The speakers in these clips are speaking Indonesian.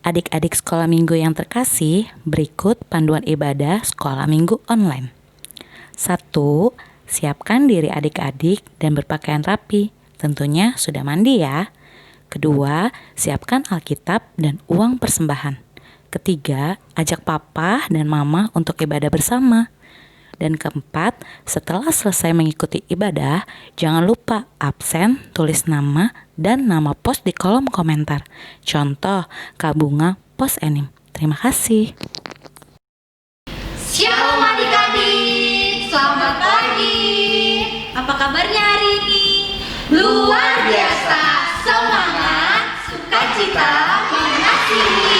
Adik-adik sekolah minggu yang terkasih, berikut panduan ibadah sekolah minggu online. 1. Siapkan diri adik-adik dan berpakaian rapi. Tentunya sudah mandi ya. Kedua, siapkan Alkitab dan uang persembahan. Ketiga, ajak papa dan mama untuk ibadah bersama. Dan keempat, setelah selesai mengikuti ibadah, jangan lupa absen, tulis nama, dan nama pos di kolom komentar. Contoh, Kak Bunga, pos Enim. Terima kasih. Shalom adik-adik, selamat pagi. Apa kabarnya hari ini? Luar biasa, semangat, sukacita, mengasihi.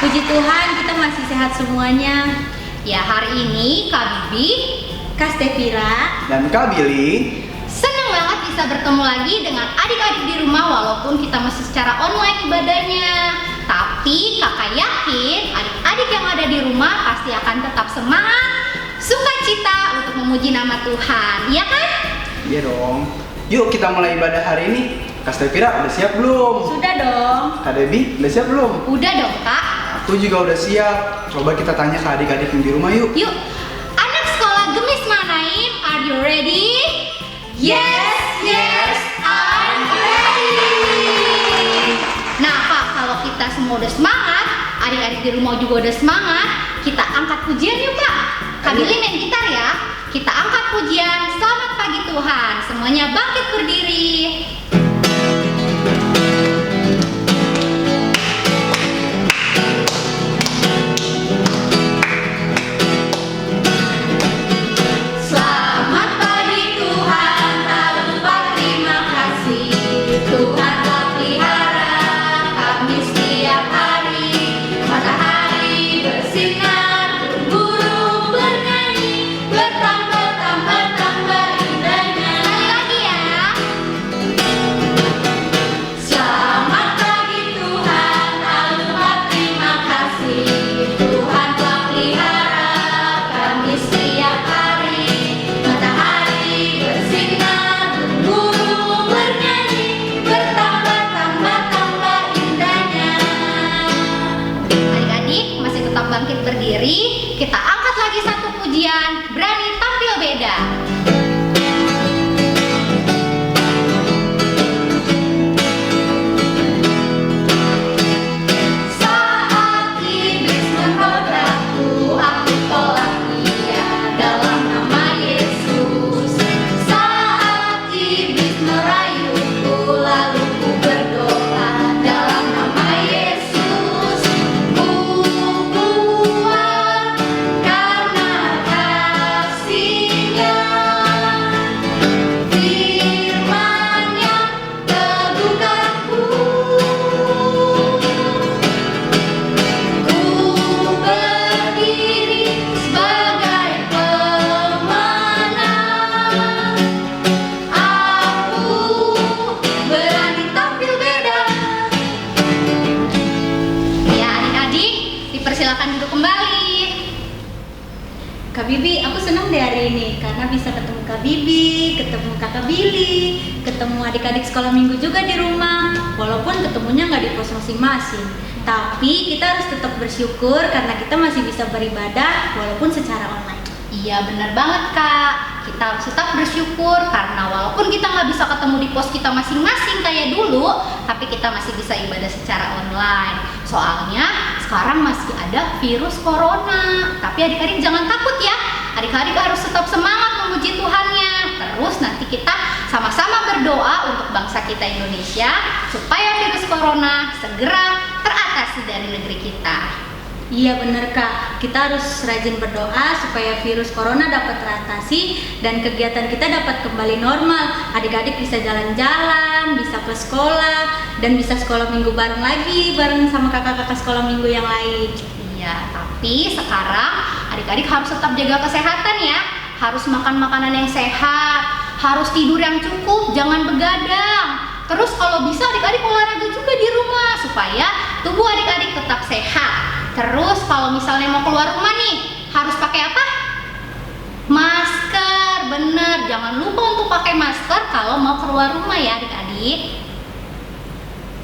Puji Tuhan kita masih sehat semuanya. Ya, hari ini Kak Bibi, Kak Stefira, dan Kak Billy senang banget bisa bertemu lagi dengan adik-adik di rumah walaupun kita masih secara online ibadahnya. Tapi kakak yakin adik-adik yang ada di rumah pasti akan tetap semangat, sukacita untuk memuji nama Tuhan, iya kan? Iya dong. Yuk kita mulai ibadah hari ini. Kak Stefira udah siap belum? Sudah dong. Kak Debbie udah siap belum? Udah dong Kak. Aku juga udah siap. Coba kita tanya ke adik-adik yang di rumah yuk. Yuk, anak sekolah Gemis Manaim, are you ready? Yes, I'm ready. Nah Kak, kalau kita semua udah semangat, adik-adik di rumah juga udah semangat, kita angkat pujian yuk Kak. Kak Billy main gitar ya. Kita angkat pujian, selamat pagi Tuhan. Semuanya bangkit berdiri. Kita angkat lagi satu pujian, berani tampil beda. Saat iblis menggodaku, aku tolak dia dalam nama Yesus. Saat iblis merayuku, lalu ku berdoa dalam nama Yesus. Silakan duduk kembali. Kak Bibi, aku senang deh hari ini karena bisa ketemu Kak Bibi, ketemu Kakak Billy, ketemu adik-adik sekolah minggu juga di rumah. Walaupun ketemunya nggak di pos masing-masing, tapi kita harus tetap bersyukur karena kita masih bisa beribadah walaupun secara online. Iya benar banget Kak. Kita harus tetap bersyukur karena walaupun kita nggak bisa ketemu di pos kita masing-masing kayak dulu, tapi kita masih bisa ibadah secara online. Soalnya sekarang masih ada virus corona. Tapi adik-adik jangan takut ya. Adik-adik harus tetap semangat memuji Tuhannya. Terus nanti kita sama-sama berdoa untuk bangsa kita Indonesia supaya virus corona segera teratasi dari negeri kita. Iya bener Kak, kita harus rajin berdoa supaya virus corona dapat teratasi dan kegiatan kita dapat kembali normal. Adik-adik bisa jalan-jalan, bisa ke sekolah, dan bisa sekolah minggu bareng lagi bareng sama kakak-kakak sekolah minggu yang lain. Iya, tapi sekarang adik-adik harus tetap jaga kesehatan ya. Harus makan makanan yang sehat, harus tidur yang cukup, jangan begadang. Terus kalau bisa adik-adik olahraga juga di rumah supaya tubuh adik-adik tetap sehat. Terus kalau misalnya mau keluar rumah nih, harus pakai apa? Masker, bener. Jangan lupa untuk pakai masker kalau mau keluar rumah ya adik-adik.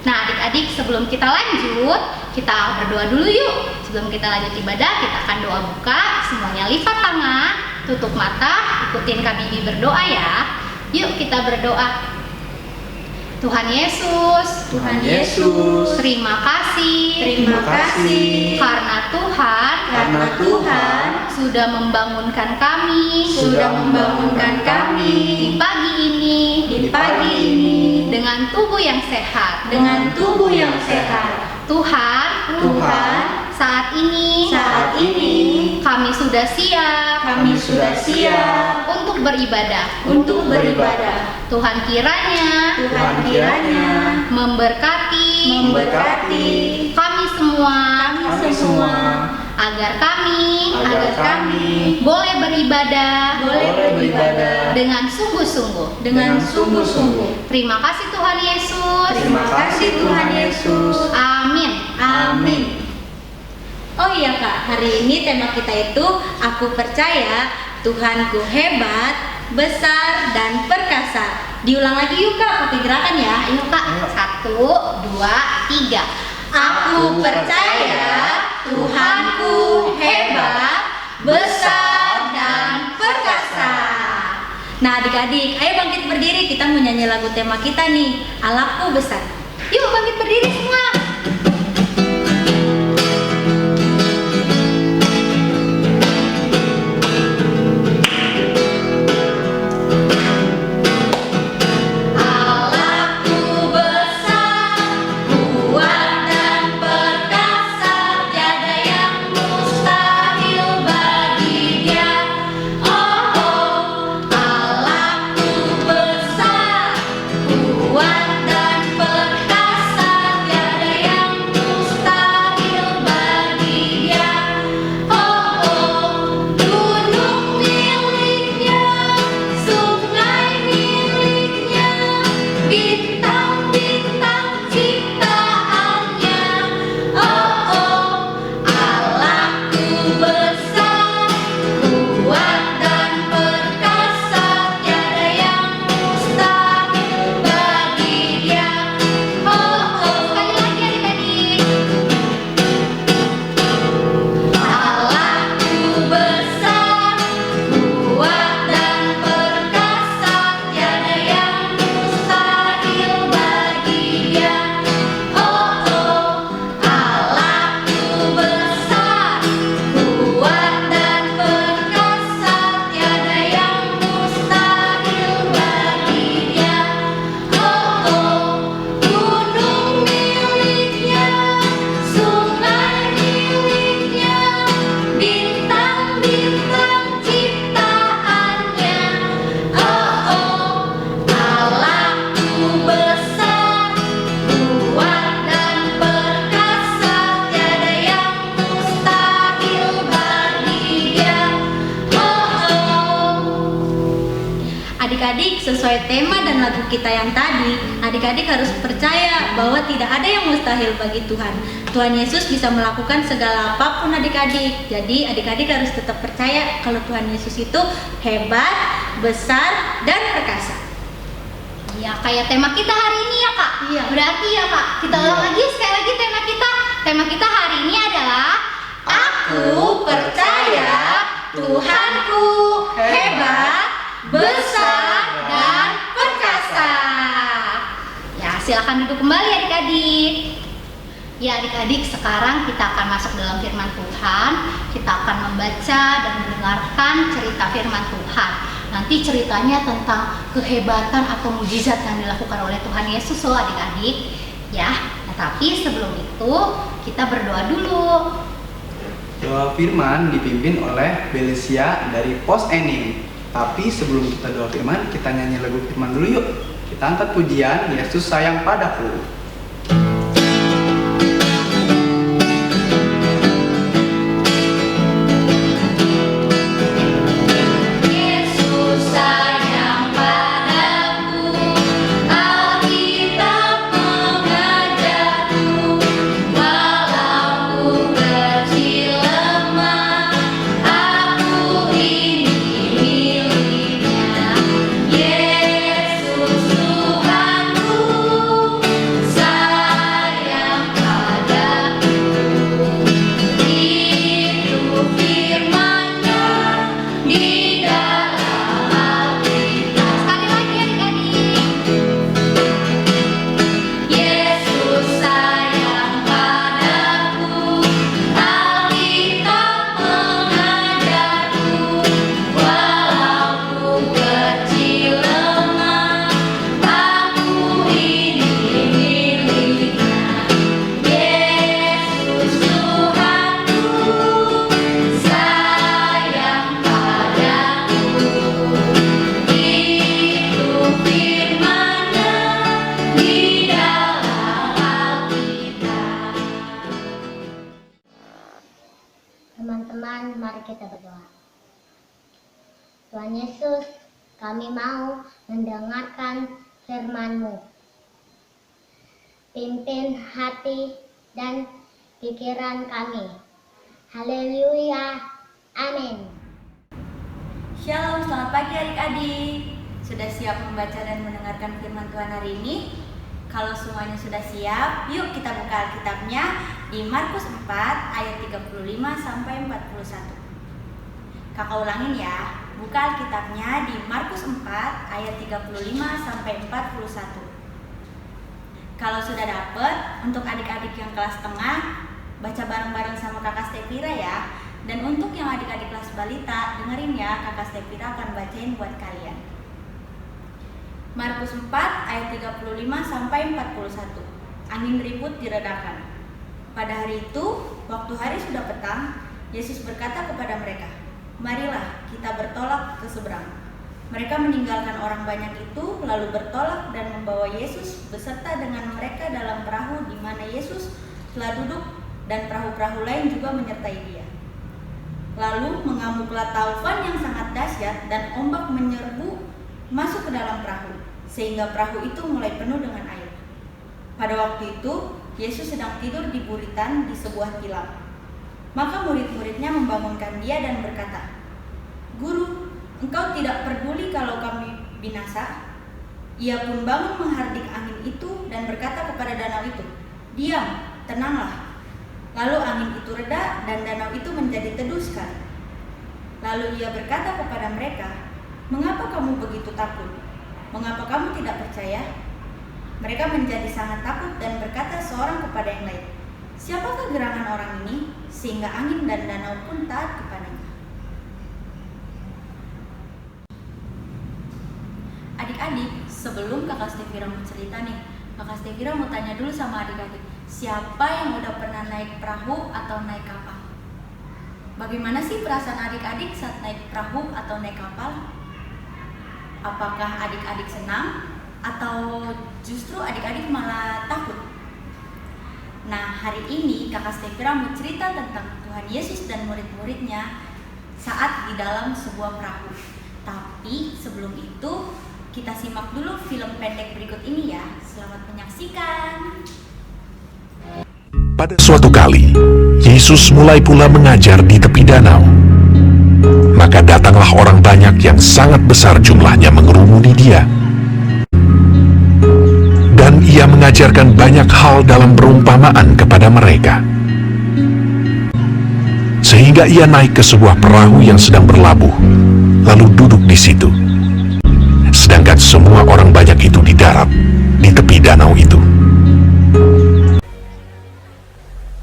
Nah adik-adik, sebelum kita lanjut, kita berdoa dulu yuk. Sebelum kita lanjut ibadah, kita akan doa buka. Semuanya lipat tangan, tutup mata, ikutin Kak Bibi berdoa ya. Yuk kita berdoa. Tuhan Yesus, Tuhan Yesus, terima kasih karena Tuhan sudah membangunkan kami di pagi ini dengan tubuh yang sehat. Tuhan, saat ini kami sudah siap untuk beribadah. Tuhan kiranya memberkati kami semua agar kami boleh beribadah dengan sungguh-sungguh. Terima kasih Tuhan Yesus. Amin. Oh iya Kak, hari ini tema kita itu aku percaya Tuhanku hebat, besar, dan perkasa. Diulang lagi yuk Kak, pakai gerakan ya. Ayo Kak, 1, 2, 3. Aku percaya Tuhanku hebat, besar, dan perkasa. Nah adik-adik, ayo bangkit berdiri, kita mau nyanyi lagu tema kita nih, Allahku besar. Yuk bangkit berdiri semua. Adik-adik, sesuai tema dan lagu kita yang tadi, adik-adik harus percaya bahwa tidak ada yang mustahil bagi Tuhan. Tuhan Yesus bisa melakukan segala apapun adik-adik. Jadi adik-adik harus tetap percaya kalau Tuhan Yesus itu hebat, besar, dan perkasa. Ya, kayak tema kita hari ini ya Kak. Iya. Berarti ya Kak, kita ulang lagi sekali lagi tema kita. Tema kita hari ini adalah Aku percaya Tuhanku hebat, besar, dan perkasa. Ya, silakan duduk kembali adik-adik. Ya adik-adik, sekarang kita akan masuk dalam firman Tuhan. Kita akan membaca dan mendengarkan cerita firman Tuhan. Nanti ceritanya tentang kehebatan atau mujizat yang dilakukan oleh Tuhan Yesus loh adik-adik. Ya, tapi sebelum itu kita berdoa dulu. Doa firman dipimpin oleh Belesia dari Pos Enim. Tapi sebelum kita doa firman, kita nyanyi lagu firman dulu yuk. Kita angkat pujian Yesus sayang padaku. Yesus Tuhanku Tuhan Yesus, kami mau mendengarkan firman-Mu. Pimpin hati dan pikiran kami. Haleluya. Amin. Shalom, selamat pagi adik-adik. Sudah siap membaca dan mendengarkan firman Tuhan hari ini? Kalau semuanya sudah siap, yuk kita buka Alkitabnya di Markus 4 ayat 35 sampai 41. Kakak ulangin ya, buka Alkitabnya di Markus 4 ayat 35 sampai 41. Kalau sudah dapet, untuk adik-adik yang kelas tengah, baca bareng-bareng sama Kakak Stefira ya. Dan untuk yang adik-adik kelas balita, dengerin ya, Kakak Stefira akan bacain buat kalian. Markus 4 ayat 35 sampai 41. Angin ribut diredakan. Pada hari itu, waktu hari sudah petang, Yesus berkata kepada mereka, "Marilah kita bertolak ke seberang." Mereka meninggalkan orang banyak itu, lalu bertolak dan membawa Yesus beserta dengan mereka dalam perahu di mana Yesus telah duduk, dan perahu-perahu lain juga menyertai dia. Lalu mengamuklah taufan yang sangat dahsyat dan ombak menyerbu masuk ke dalam perahu, sehingga perahu itu mulai penuh dengan air. Pada waktu itu, Yesus sedang tidur di buritan di sebuah tilam. Maka murid-muridnya membangunkan dia dan berkata, "Guru, engkau tidak peduli kalau kami binasa?" Ia pun bangun menghardik angin itu dan berkata kepada danau itu, "Diam, tenanglah." Lalu angin itu reda dan danau itu menjadi teduh sekali. Lalu ia berkata kepada mereka, "Mengapa kamu begitu takut? Mengapa kamu tidak percaya?" Mereka menjadi sangat takut dan berkata seorang kepada yang lain, "Siapakah gerangan orang ini sehingga angin dan danau pun taat kepadanya?" Adik-adik, sebelum Kakak Stefira mau cerita nih, Kakak Stefira mau tanya dulu sama adik-adik, siapa yang udah pernah naik perahu atau naik kapal? Bagaimana sih perasaan adik-adik saat naik perahu atau naik kapal? Apakah adik-adik senang atau justru adik-adik malah takut? Nah, hari ini Kakak Stefira mau cerita tentang Tuhan Yesus dan murid-muridnya saat di dalam sebuah perahu. Tapi sebelum itu, kita simak dulu film pendek berikut ini ya. Selamat menyaksikan. Pada suatu kali, Yesus mulai pula mengajar di tepi danau. Maka datanglah orang banyak yang sangat besar jumlahnya mengerumuni dia. Dan ia mengajarkan banyak hal dalam perumpamaan kepada mereka. Sehingga ia naik ke sebuah perahu yang sedang berlabuh, lalu duduk di situ. Sedangkan semua orang banyak itu di darat, di tepi danau itu.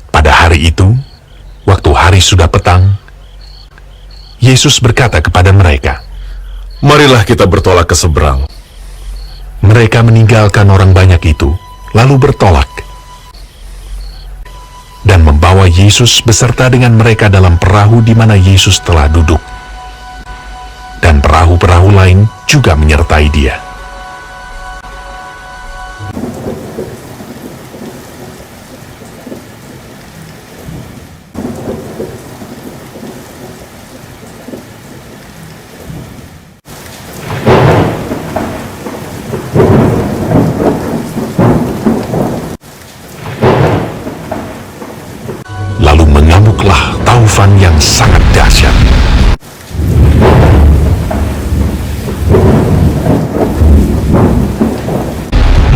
Pada hari itu, waktu hari sudah petang, Yesus berkata kepada mereka, "Marilah kita bertolak ke seberang." Mereka meninggalkan orang banyak itu, lalu bertolak, dan membawa Yesus beserta dengan mereka dalam perahu di mana Yesus telah duduk. Dan perahu-perahu lain juga menyertai dia. Lalu mengamuklah taufan yang sangat dahsyat.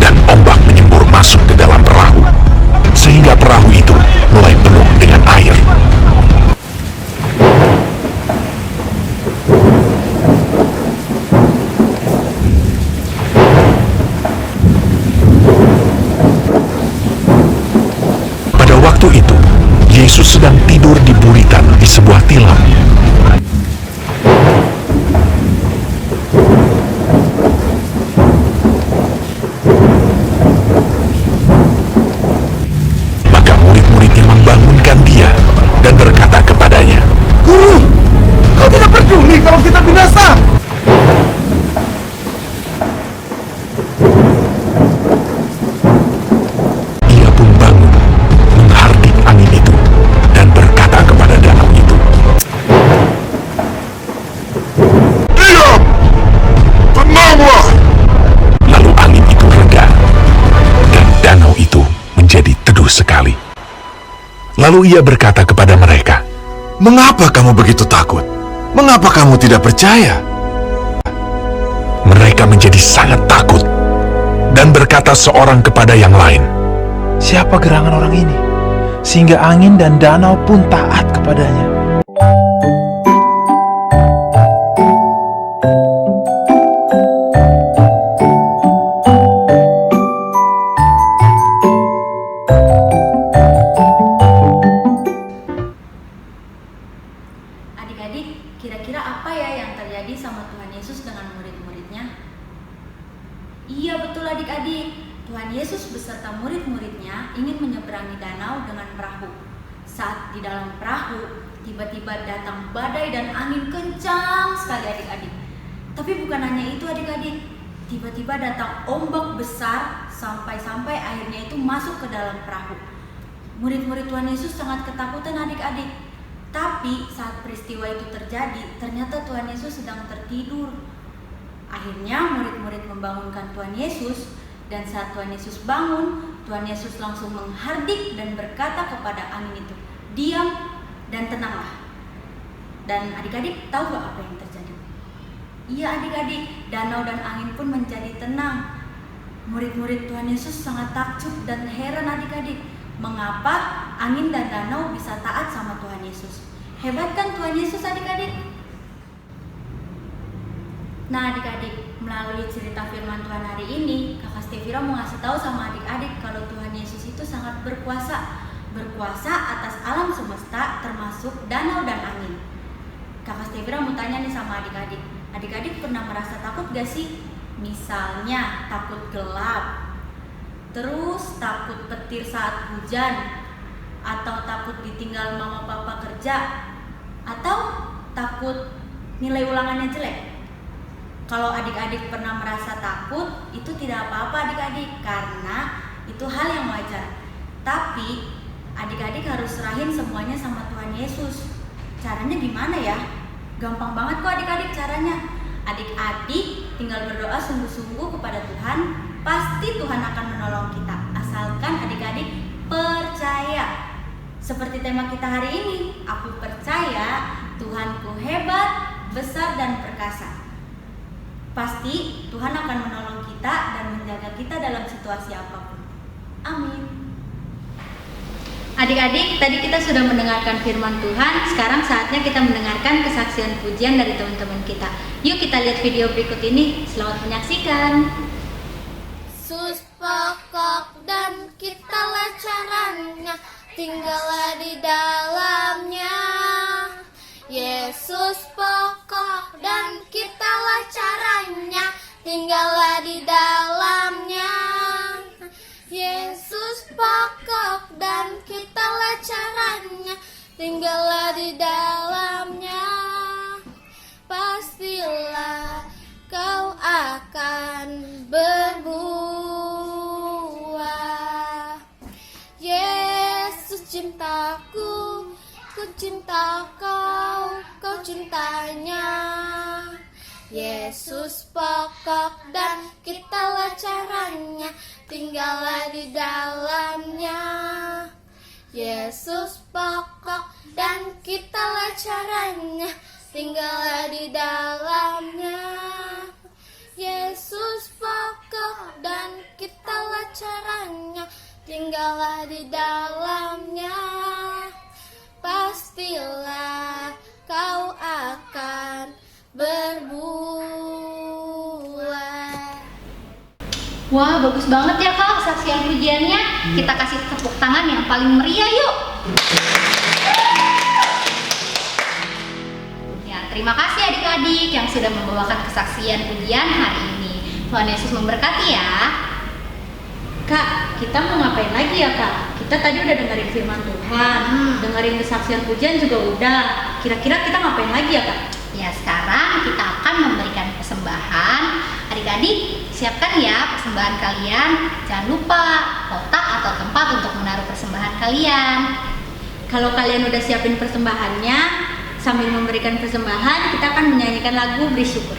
Dan ombak menyembur masuk ke dalam perahu, sehingga perahu itu mulai penuh dengan air. Pada waktu itu, Yesus sedang tidur di buritan di sebuah tilam. Maka murid-muridnya membangunkan dia dan berkata kepadanya, "Guru, kau tidak peduli kalau kita binasa?" Ia pun bangun, menghardik angin itu, dan berkata kepada danau itu, Lalu ia berkata kepada mereka, Mengapa kamu begitu takut? Mengapa kamu tidak percaya? mereka menjadi sangat takut dan berkata seorang kepada yang lain, Siapa gerangan orang ini, sehingga angin dan danau pun taat kepadanya? Adik-adik, kira-kira apa ya yang terjadi sama Tuhan Yesus dengan murid-muridnya? Iya betul adik-adik, Tuhan Yesus beserta murid-muridnya ingin menyeberangi danau dengan perahu. Saat di dalam perahu, tiba-tiba datang badai dan angin kencang sekali adik-adik. Tapi bukan hanya itu adik-adik, tiba-tiba datang ombak besar sampai-sampai akhirnya itu masuk ke dalam perahu. Murid-murid Tuhan Yesus sangat ketakutan adik-adik. Tapi saat peristiwa itu terjadi, ternyata Tuhan Yesus sedang tertidur. Akhirnya murid-murid membangunkan Tuhan Yesus, dan saat Tuhan Yesus bangun, Tuhan Yesus langsung menghardik dan berkata kepada angin itu, "Diam dan tenanglah." Dan adik-adik tahu gak apa yang terjadi? Iya adik-adik, danau dan angin pun menjadi tenang. Murid-murid Tuhan Yesus sangat takjub dan heran adik-adik, mengapa angin dan danau bisa taat sama Tuhan Yesus. Hebat kan Tuhan Yesus adik-adik? Nah adik-adik, melalui cerita firman Tuhan hari ini, Kakak Stevira mau ngasih tahu sama adik-adik kalau Tuhan Yesus itu sangat berkuasa. Berkuasa atas alam semesta termasuk danau dan angin. Kakak Stevira mau tanya nih sama adik-adik, adik-adik pernah merasa takut gak sih? Misalnya takut gelap, terus takut petir saat hujan, atau takut ditinggal mama papa kerja, atau takut nilai ulangannya jelek. Kalau adik-adik pernah merasa takut, itu tidak apa-apa adik-adik, karena itu hal yang wajar. Tapi adik-adik harus serahin semuanya sama Tuhan Yesus. Caranya gimana ya? Gampang banget kok adik-adik caranya. Adik-adik tinggal berdoa sungguh-sungguh kepada Tuhan, pasti Tuhan akan menolong kita, asalkan adik-adik percaya. Seperti tema kita hari ini, aku percaya Tuhanku hebat, besar dan perkasa. Pasti Tuhan akan menolong kita dan menjaga kita dalam situasi apapun. Amin. Adik-adik, tadi kita sudah mendengarkan firman Tuhan. Sekarang saatnya kita mendengarkan kesaksian pujian dari teman-teman kita. Yuk kita lihat video berikut ini. Selamat menyaksikan. Yesus pokok dan kitalah caranya, tinggallah di dalamnya. Yesus pokok dan kitalah caranya, tinggallah di dalamnya. Yesus pokok dan kitalah caranya, tinggallah di dalamnya. Pastilah kau akan berbuah. Yesus cintaku, ku cinta kau, kau cintanya. Yesus pokok dan kitalah caranya, tinggallah di dalamnya. Yesus pokok dan kitalah caranya, tinggallah di dalamnya. Yesus pokok dan kitalah caranya, tinggallah di dalamnya. Pastilah kau akan berbuah. Wah, bagus banget ya Kak kesaksian pujiannya. Kita kasih tepuk tangan yang paling meriah yuk. Ya, terima kasih adik-adik yang sudah membawakan kesaksian pujian hari ini. Tuhan Yesus memberkati ya. Kak, kita mau ngapain lagi ya Kak? Kita tadi udah dengerin firman Tuhan, dengerin kesaksian pujian juga udah. Kira-kira kita ngapain lagi ya Kak? Ya, sekarang kita akan memberikan persembahan. Adik-adik, siapkan ya persembahan kalian. Jangan lupa kotak atau tempat untuk menaruh persembahan kalian. Kalau kalian udah siapin persembahannya, sambil memberikan persembahan, kita akan menyanyikan lagu Beri Syukur.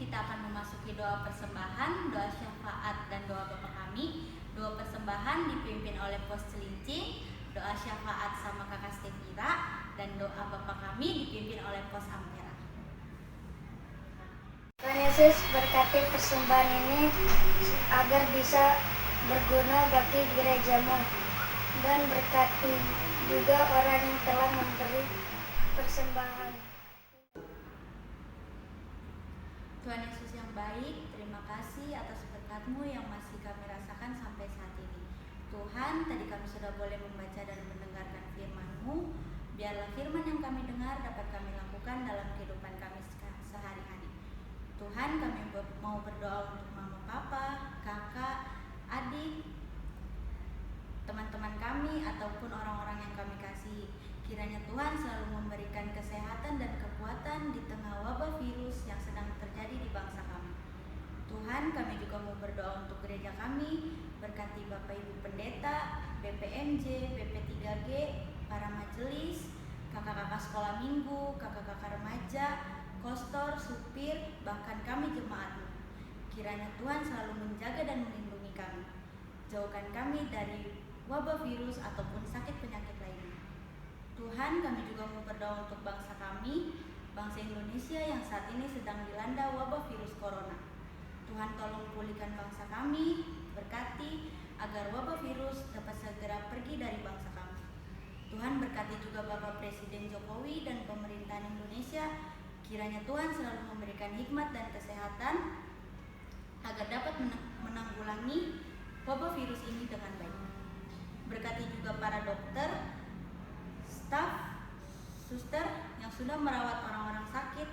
kita akan memasuki doa persembahan, doa syafaat, dan doa Bapa Kami. Doa persembahan dipimpin oleh Pos Cilincing, doa syafaat sama Kakak Stefira, dan doa Bapa Kami dipimpin oleh Pos Ampera. Tuhan Yesus berkati persembahan ini agar bisa berguna bagi gerejamu, dan berkati juga orang yang telah memberi persembahan. Tuhan Yesus yang baik, terima kasih atas berkat-Mu yang masih kami rasakan sampai saat ini. Tuhan, tadi kami sudah boleh membaca dan mendengarkan firman-Mu. Biarlah firman yang kami dengar dapat kami lakukan dalam kehidupan kami sehari-hari. Tuhan, kami mau berdoa untuk mama, papa, kakak, adik, teman-teman kami, ataupun orang-orang yang kami kasihi. Kiranya Tuhan selalu memberikan kesehatan dan kekuatan di tengah wabah virus yang sedang terjadi di bangsa kami. Tuhan, kami juga mau berdoa untuk gereja kami, berkati Bapak Ibu Pendeta, BPMJ, BP3G, para majelis, kakak-kakak sekolah minggu, kakak-kakak remaja, kostor, supir, bahkan kami jemaat-Mu. Kiranya Tuhan selalu menjaga dan melindungi kami. Jauhkan kami dari wabah virus ataupun sakit penyakit lainnya. Tuhan, kami juga mau berdoa untuk bangsa kami, bangsa Indonesia yang saat ini sedang dilanda wabah virus corona. Tuhan, tolong pulihkan bangsa kami, berkati agar wabah virus dapat segera pergi dari bangsa kami. Tuhan, berkati juga Bapak Presiden Jokowi dan pemerintahan Indonesia. Kiranya Tuhan selalu memberikan hikmat dan kesehatan agar dapat menanggulangi wabah virus ini dengan baik. Berkati juga para dokter, staf, suster yang sudah merawat orang-orang sakit.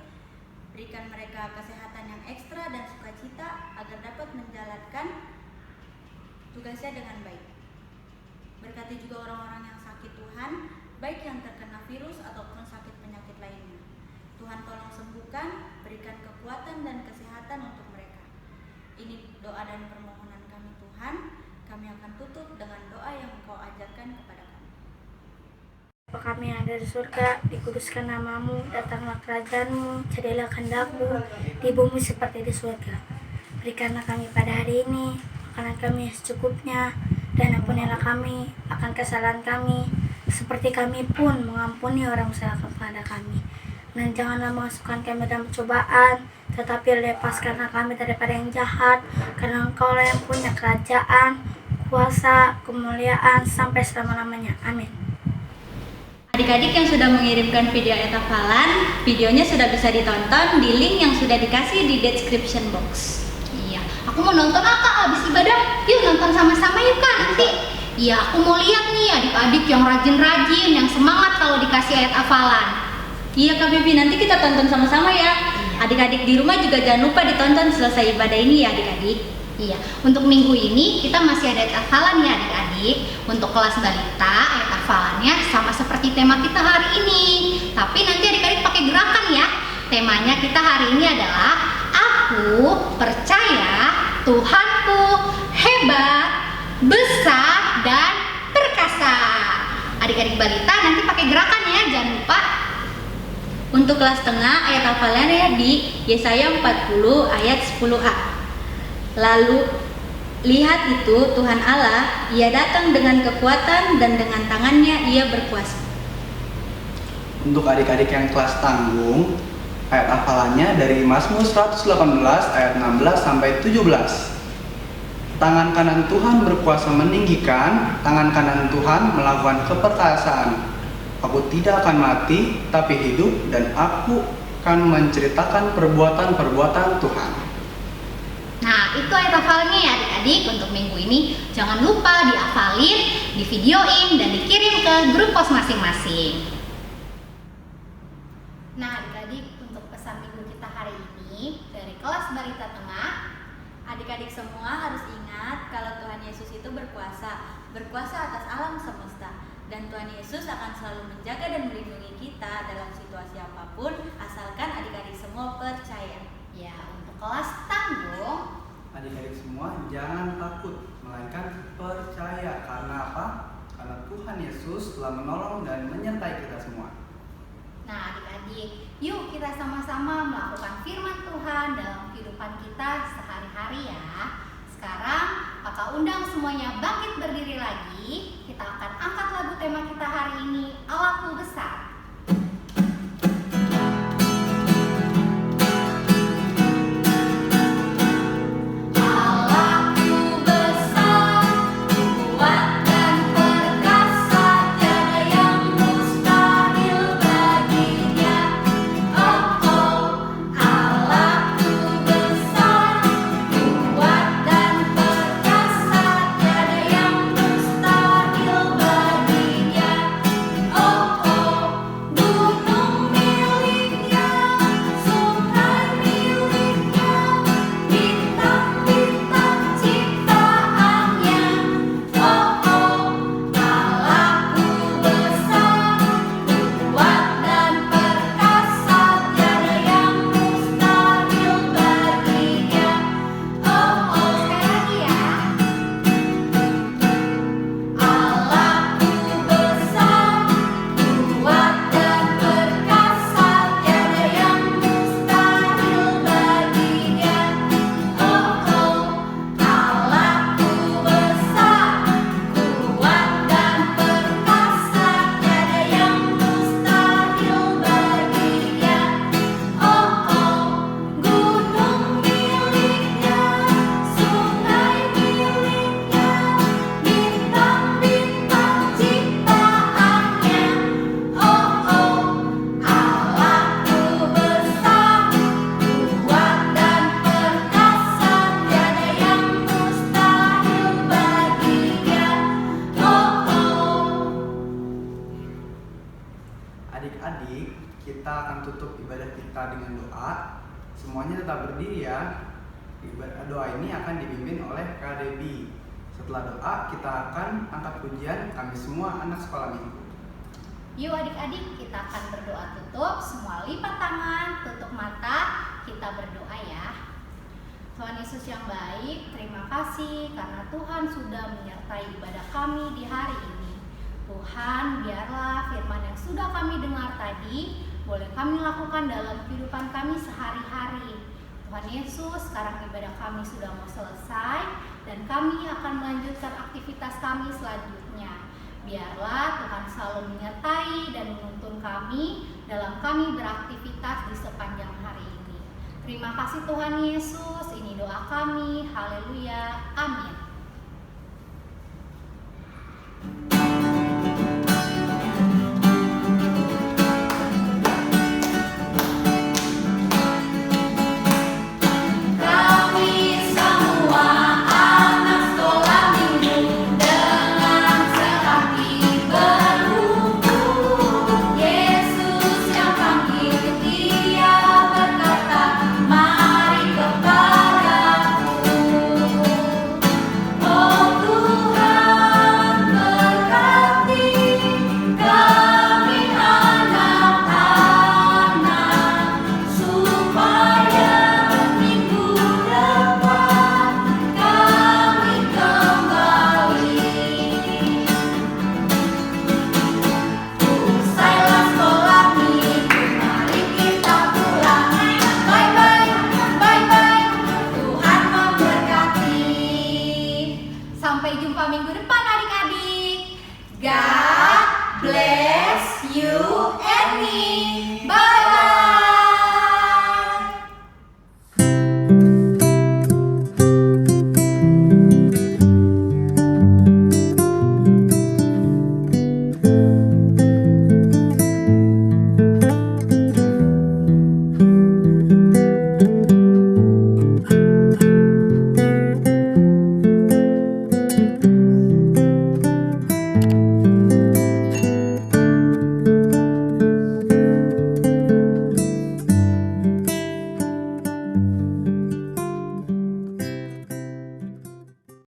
Berikan mereka kesehatan yang ekstra dan sukacita agar dapat menjalankan tugasnya dengan baik. Berkati juga orang-orang yang sakit Tuhan, baik yang terkena virus ataupun sakit penyakit lainnya. Tuhan, tolong sembuhkan, berikan kekuatan dan kesehatan untuk mereka. Ini doa dan permohonan kami Tuhan. Kami akan tutup dengan doa yang Engkau ajarkan kepada kami. Bapa kami yang ada di surga, dikuduskan nama-Mu, datanglah kerajaan-Mu, jadilah kehendak-Mu di bumi seperti di surga. Berikanlah kami pada hari ini makanan kami secukupnya, dan ampunilah kami akan kesalahan kami, seperti kami pun mengampuni orang bersalah kepada kami. Dan janganlah masukkan kami dalam cobaan, tetapi lepaskanlah kami daripada yang jahat, karena Engkau-lah yang punya kerajaan, kuasa, kemuliaan sampai selama-lamanya. Amin. Adik-adik yang sudah mengirimkan video ayat hafalan, videonya sudah bisa ditonton di link yang sudah dikasih di description box. Iya, aku mau nonton Kak abis ibadah. Yuk nonton sama-sama yuk Kak nanti. Iya, aku mau lihat nih adik-adik yang rajin-rajin, yang semangat kalau dikasih ayat hafalan. Iya Kak Bibi, nanti kita tonton sama-sama ya. Adik-adik di rumah juga jangan lupa ditonton selesai ibadah ini ya adik-adik. Iya, untuk minggu ini kita masih ada ayat hafalan ya adik-adik. Untuk kelas balita, ayat hafalannya sama seperti tema kita hari ini. Tapi nanti adik-adik pakai gerakan ya. Temanya kita hari ini adalah Aku percaya Tuhanku hebat, besar, dan perkasa. Adik-adik balita nanti pakai gerakan ya, jangan lupa. Untuk kelas tengah, ayat hafalannya di Yesaya 40 ayat 10a. Lalu lihat itu Tuhan Allah, Ia datang dengan kekuatan dan dengan tangannya Ia berkuasa. Untuk adik-adik yang kelas tanggung, ayat hafalannya dari Mazmur 118 ayat 16 sampai 17. Tangan kanan Tuhan berkuasa meninggikan, tangan kanan Tuhan melakukan keperkasaan. Aku tidak akan mati, tapi hidup, dan aku akan menceritakan perbuatan-perbuatan Tuhan. Nah, itu ayat hafalannya ya adik-adik untuk minggu ini. Jangan lupa dihafalin, divideoin, dan dikirim ke grup pos masing-masing. Nah, adik-adik, untuk pesan minggu kita hari ini dari kelas balita tengah, Adik-adik semua harus ingat kalau Tuhan Yesus itu berkuasa atas alam semesta. Dan Tuhan Yesus akan selalu menjaga dan melindungi kita dalam situasi apapun, asalkan adik-adik semua percaya. Ya, untuk kelas tanggung, Adik-adik semua jangan takut, melainkan percaya. Karena apa? Karena Tuhan Yesus telah menolong dan menyertai kita semua. nah adik-adik, yuk kita sama-sama melakukan firman Tuhan dalam kehidupan kehidupan kita sehari-hari ya. Sekarang kakak undang semuanya bangkit berdiri lagi. Kita akan angkat lagu tema kita hari ini, Allahku Besar. Adik-adik, kita akan tutup ibadah kita dengan doa. Semuanya tetap berdiri ya. Doa ini akan dipimpin oleh Kak Debbie. Setelah doa, kita akan angkat pujian kami semua anak sekolah minggu. Yuk adik-adik, kita akan berdoa tutup. Semua lipat tangan, tutup mata. Kita berdoa ya. Tuhan Yesus yang baik, terima kasih karena Tuhan sudah menyertai ibadah kami di hari ini. Tuhan, biarlah firman yang sudah kami dengar tadi boleh kami lakukan dalam kehidupan kami sehari-hari. Tuhan Yesus, sekarang ibadah kami sudah mau selesai dan kami akan melanjutkan aktivitas kami selanjutnya. Biarlah Tuhan selalu menyertai dan menuntun kami dalam kami beraktivitas di sepanjang hari ini. Terima kasih Tuhan Yesus, ini doa kami. Haleluya. Amin.